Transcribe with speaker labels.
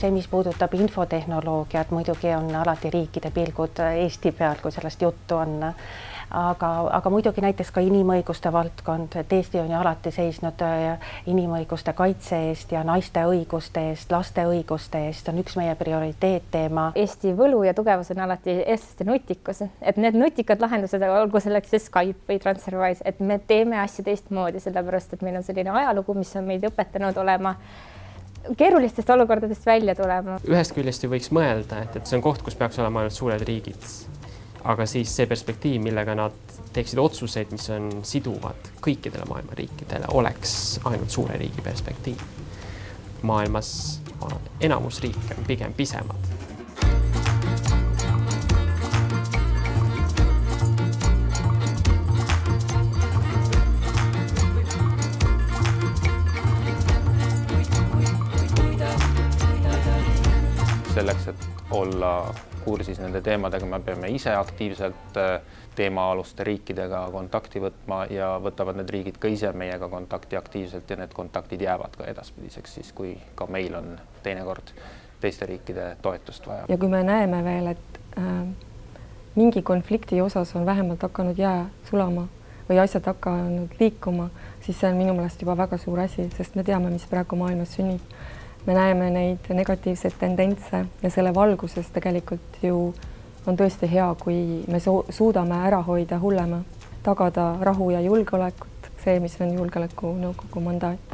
Speaker 1: see, mis puudutab infotehnoloogiat, muidugi on alati riikide pilgud Eesti peal, kui sellest juttu on. Aga muidugi näiteks ka inimõiguste valdkond, et Eesti on ju alati seisnud inimõiguste kaitse eest ja naiste õiguste eest, laste õiguste eest, on üks meie prioriteetteema.
Speaker 2: Eesti võlu ja tugevus on alati eestlaste nutikus, et need nutikad lahendused, olgu selleks Skype või TransferWise, et me teeme asju teistmoodi, sellepärast et meil on selline ajalugu, mis on meid õpetanud olema keerulistest olukordadest välja tulema.
Speaker 3: Ühest küljest ju võiks mõelda, et see on koht, kus peaks olema ainult suured riigid. Aga siis see perspektiiv, millega nad teeksid otsuseid, mis on siduvad kõikidele maailma riikidele, oleks ainult suure riigi perspektiiv. Maailmas enamus riike on pigem pisemad.
Speaker 4: Selleks, et olla kursis nende teemadega, me peame ise aktiivselt teemaaluste riikidega kontakti võtma ja võtavad need riigid ka ise meiega kontakti aktiivselt ja need kontaktid jäävad ka edaspidiseks, siis kui ka meil on teinekord teiste riikide toetust vaja.
Speaker 5: Ja kui me näeme veel, et mingi konflikti osas on vähemalt hakanud jää sulama või asjad hakanud liikuma, siis see on minu meelest juba väga suur asi, sest me teame, mis praegu maailmas sünnib. Me näeme neid negatiivseid tendentse ja selle valguses tegelikult ju on tõesti hea, kui me suudame ära hoida hullema, tagada rahu ja julgeolekut, see, mis on julgeolekunõukogu mandaat.